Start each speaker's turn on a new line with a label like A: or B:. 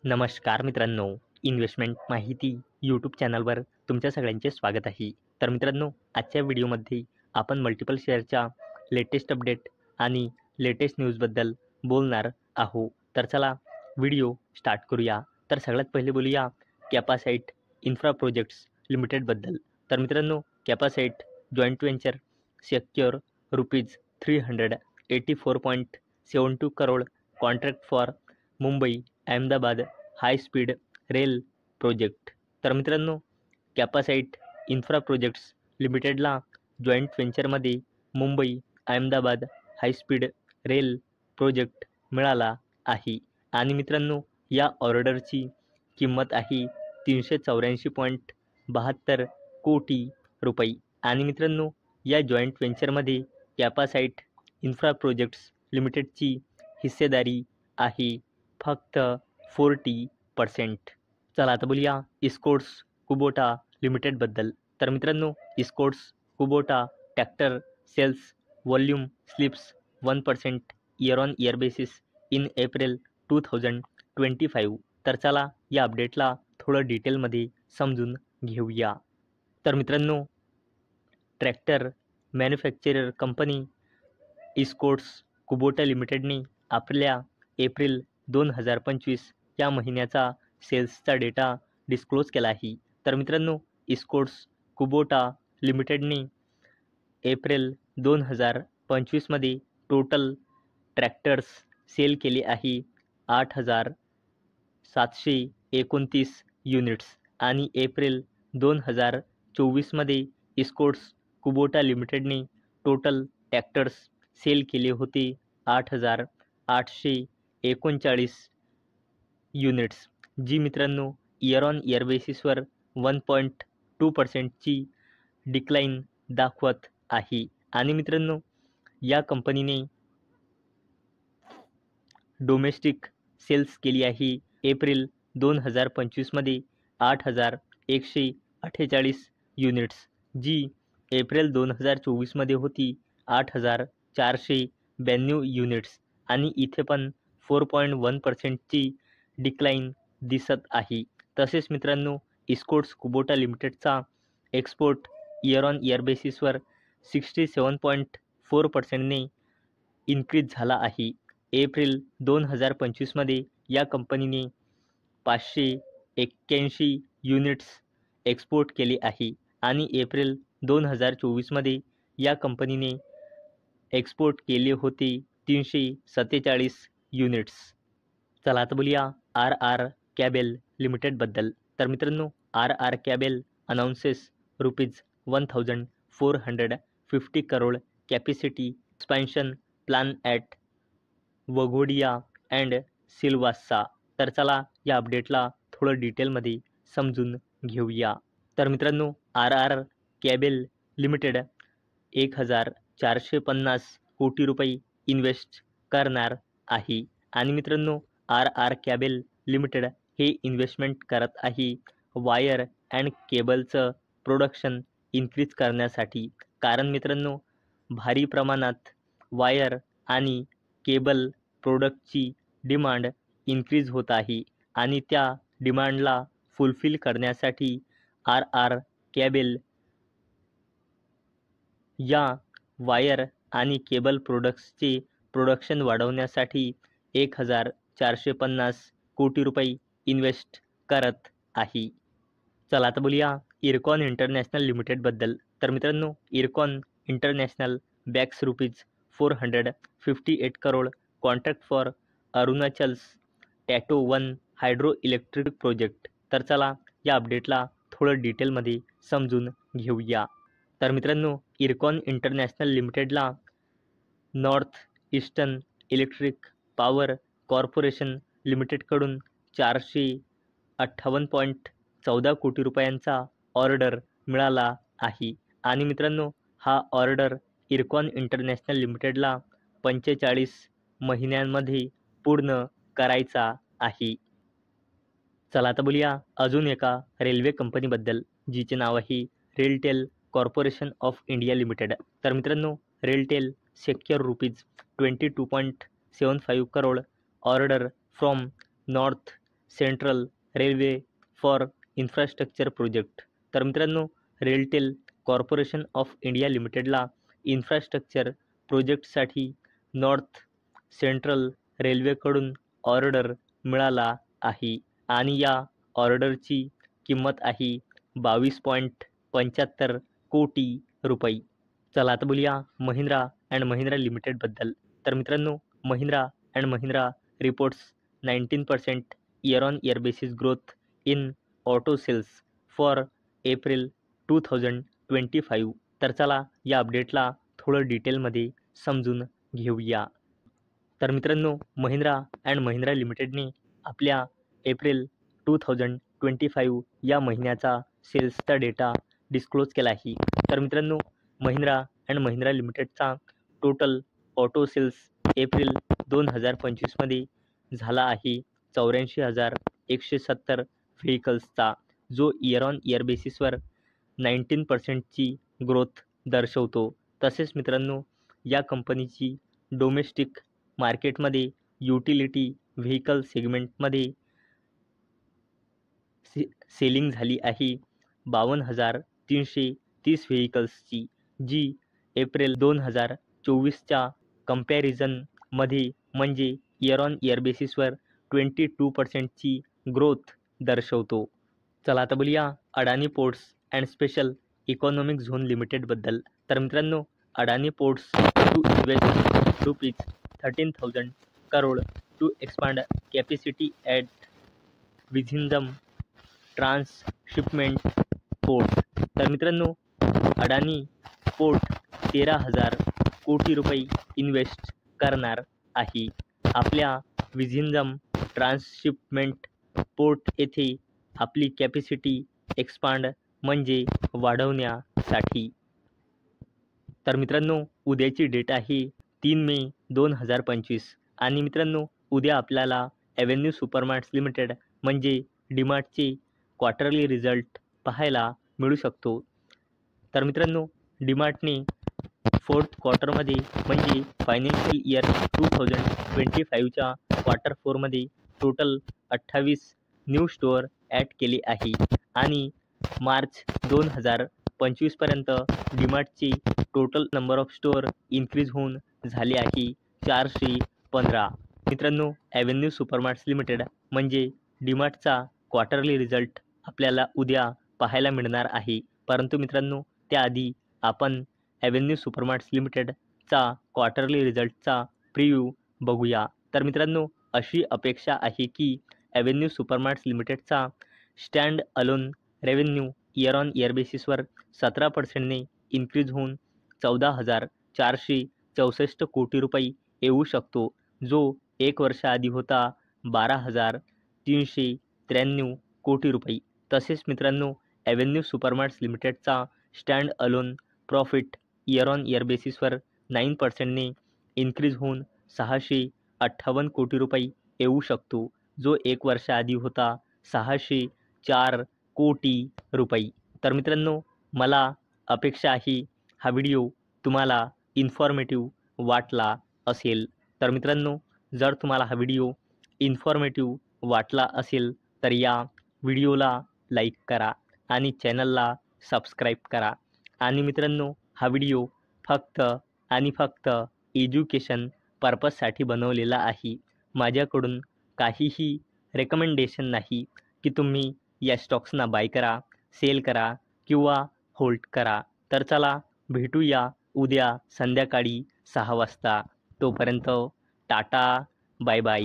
A: नमस्कार मित्रांनो, इन्व्हेस्टमेंट माहिती यूट्यूब चॅनलवर तुमच्या सगळ्यांचे स्वागत आहे. तर मित्रांनो, आजच्या व्हिडिओमध्ये आपण मल्टिपल शेअरच्या लेटेस्ट अपडेट आणि लेटेस्ट न्यूजबद्दल बोलणार आहोत. तर चला व्हिडिओ स्टार्ट करूया. तर सगळ्यात पहिले बोलूया कॅपासाइट इन्फ्रा प्रोजेक्ट्स लिमिटेडबद्दल. तर मित्रांनो, Capacite joint venture secure ₹384.72 crore contract for Mumbai Ahmedabad high speed rail project. तर मित्रांनो, कॅपासाइट इन्फ्रा प्रोजेक्ट्स लिमिटेडला जॉईंट व्हेंचरमध्ये Mumbai Ahmedabad high speed rail project मिळाला आहे. आणि मित्रांनो, या ऑर्डरची किंमत आहे ₹384.72 कोटी रुपये. आणि मित्रांनो, या जॉईंट व्हेंचरमध्ये कॅपासाइट इन्फ्रा प्रोजेक्ट्स लिमिटेडची हिस्सेदारी आहे फक्त 40%. चला आता बोलूया इस्कॉर्ट्स कुबोटा लिमिटेडबद्दल. तर मित्रांनो, Escorts Kubota tractor sales volume slips 1% year on year basis in April 2025. तर चला या अपडेटला थोडं डिटेलमध्ये समजून घेऊया. तर मित्रांनो, ट्रॅक्टर मॅन्युफॅक्चरर कंपनी इस्कॉर्ट्स कुबोटा लिमिटेडने आपल्या एप्रिल 2025 या महिन्याचा सेल्सचा डेटा डिस्क्लोज केला आहे. तर मित्रांनो, इस्कॉर्ट्स कुबोटा लिमिटेडने एप्रिल 2025मध्ये टोटल ट्रॅक्टर्स सेल केले आहे 8,729 युनिट्स. आणि एप्रिल 2024मध्ये इस्कॉर्ट्स कुबोटा लिमिटेडने टोटल ट्रॅक्टर्स सेल केले होते 8,839 युनिट्स, जी मित्रांनो इयर ऑन इयर बेसिसवर 1.2%ची डिक्लाईन दाखवत आहे. आणि मित्रांनो, या कंपनीने डोमेस्टिक सेल्स केली आहे एप्रिल 2025मध्ये 8,148 युनिट्स, जी एप्रिल 2024मध्ये होती 8,492 युनिट्स. आणि इथे पण 4.1%ची डिक्लाईन दिसत आहे. तसेच मित्रांनो, इस्कॉर्ट्स कुबोटा लिमिटेडचा एक्सपोर्ट इयर ऑन इयर बेसिसवर 67.4%ने इन्क्रीज झाला आहे. एप्रिल 2025मध्ये या कंपनीने 581 युनिट्स एक्सपोर्ट केले आहे. आणि एप्रिल 2024मध्ये या कंपनीने एक्सपोर्ट केले होते 347 युनिट्स. चला आता बोलूया RR लिमिटेडबद्दल. तर मित्रांनो, RR Kabel announces ₹1,450 crore capacity expansion plan at Waghodia and Silvassa. तर चला या अपडेटला थोडं डिटेलमध्ये समजून घेऊया. तर मित्रांनो, RR कॅबेल लिमिटेड 1,450 कोटी रुपये इन्व्हेस्ट करणार आहे. आणि मित्रांनो, RR कॅबेल लिमिटेड हे इन्व्हेस्टमेंट करत आहे वायर अँड केबलचं प्रोडक्शन इन्क्रीज करण्यासाठी. कारण मित्रांनो, भारी प्रमाणात वायर आणि केबल प्रोडक्टची डिमांड इन्क्रीज होत आहे. आणि त्या डिमांडला फुलफिल करण्यासाठी RR कॅबेल या वायर आणि केबल प्रोडक्ट्सचे प्रोडक्शन वाढवण्यासाठी 1,450 कोटी रुपये इन्व्हेस्ट करत आहे. चला आता बोलूया इरकॉन इंटरनॅशनल लिमिटेडबद्दल. तर मित्रांनो, Ircon international bags ₹458 crore contract for Arunachal's Tato 1 hydro electric project. तर चला या अपडेटला थोडं डिटेलमध्ये समजून घेऊया. तर मित्रांनो, इरकॉन इंटरनॅशनल लिमिटेडला north eastern electric power corporation लिमिटेडकडून 458.14 कोटी रुपयांचा ऑर्डर मिळाला आहे. आणि मित्रांनो, हा ऑर्डर इरकॉन इंटरनॅशनल लिमिटेडला 45 महिन्यांमध्ये पूर्ण करायचा आहे. चला आता बोलूया अजून एका रेल्वे कंपनीबद्दल, जिचे नाव आहे RailTel corporation of India limited. तर मित्रांनो, RailTel secure ₹22.75 crore order from north central railway for infrastructure project. तर मित्रांनो, रेलटेल कॉर्पोरेशन ऑफ इंडिया लिमिटेडला इन्फ्रास्ट्रक्चर प्रोजेक्टसाठी नॉर्थ सेंट्रल रेल्वेकडून ऑर्डर मिळाला आहे आणि या ऑर्डरची किंमत आहे 22.75 कोटी रुपये. चला आता बोलूया महिंद्रा अँड महिंद्रा लिमिटेडबद्दल. तर मित्रांनो, Mahindra and Mahindra reports 19% year on year basis growth in auto sales for April 2025. तर चला या अपडेटला थोडं डिटेलमध्ये समजून घेऊया. तर मित्रांनो, महिंद्रा अँड महिंद्रा लिमिटेडने आपल्या एप्रिल 2025 या महिन्याचा सेल्सचा डेटा डिस्क्लोज केला आहे. तर मित्रांनो, महिंद्रा अँड महिंद्रा लिमिटेडचा टोटल ऑटो सेल्स एप्रिल 2025मध्ये झाला आहे 84,170 व्हेकल्सचा, जो इयर ऑन इयर बेसिसवर 19%ची ग्रोथ दर्शवतो. तसेच मित्रांनो, या कंपनीची डोमेस्टिक मार्केटमध्ये युटिलिटी व्हेकल सेगमेंटमध्ये सेलिंग झाली आहे 52,330 व्हेकल्सची, जी एप्रिल 2024च्या कंपॅरिझनमध्ये म्हणजे इयर ऑन इयर बेसिसवर 22%ची ग्रोथ दर्शवतो. चला आता बोलूया Adani ports and special economic zone लिमिटेडबद्दल. तर मित्रांनो, Adani ports to invest ₹13,000 crore to expand capacity at Vizhinjam transshipment port. तर मित्रांनो, अडानी पोर्ट 13,000 कोटी रुपये इन्व्हेस्ट करणार आहे आपल्या विझिंदम ट्रान्सशिपमेंट पोर्ट येथे आपली कॅपॅसिटी एक्सपांड म्हणजे वाढवण्यासाठी. तर मित्रांनो, उद्याची डेट आहे 3 मे 2025 आणि मित्रांनो, उद्या आपल्याला ॲव्हेन्यू सुपरमार्ट्स लिमिटेड म्हणजे डीमार्टचे क्वार्टरली रिझल्ट पाहायला मिळू शकतो. तर मित्रांनो, डीमार्टने फोर्थ क्वार्टरमध्ये म्हणजे फायनान्शियल इयर 2025च्या क्वार्टर 4मध्ये टोटल 28 न्यू स्टोअर ॲड केले आहे आणि मार्च 2025पर्यंत डीमार्टचे total number of store increase होऊन झाले आहे 415. मित्रांनो, ॲव्हेन्यू सुपरमार्ट्स लिमिटेड म्हणजे डीमार्टचा क्वार्टरली रिझल्ट आपल्याला उद्या पाहायला मिळणार आहे. परंतु मित्रांनो, त्याआधी आपण ॲव्हेन्यू सुपरमार्ट्स लिमिटेडचा क्वार्टरली रिझल्टचा प्रिव्ह्यू बघूया. तर मित्रांनो, अशी अपेक्षा आहे की ॲव्हेन्यू सुपरमार्ट्स लिमिटेडचा stand alone revenue year on year बेसिसवर 17%ने इन्क्रीज होऊन 14,464 कोटी रुपये येऊ शकतो, जो एक वर्षाआधी होता 12,393 कोटी रुपये. तसेच मित्रांनो, ॲव्हेन्यू सुपरमार्ट्स लिमिटेडचा stand alone profit year on year बेसिसवर 9%ने इन्क्रीज होऊन 658 कोटी रुपये येऊ शकतो, जो एक वर्षाआधी होता 604 कोटी रुपये. तर मित्रांनो, मला अपेक्षा आहे हा व्हिडिओ तुम्हाला इन्फॉर्मेटिव्ह वाटला असेल. तर मित्रांनो, जर तुम्हाला हा व्हिडिओ इन्फॉर्मेटिव्ह वाटला असेल तर या व्हिडिओला लाईक करा आणि चॅनलला सबस्क्राईब करा. आणि मित्रांनो, हा व्हिडिओ फक्त आणि फक्त एज्युकेशन पर्पजसाठी बनवलेला आहे. माझ्याकडून काहीही रेकमेंडेशन नाही की तुम्ही या स्टॉक्सना बाय करा, सेल करा किंवा होल्ड करा. तर चला भेटूया उद्या संध्याकाळी 6 वाजता. तोपर्यंत टाटा, बाय बाय.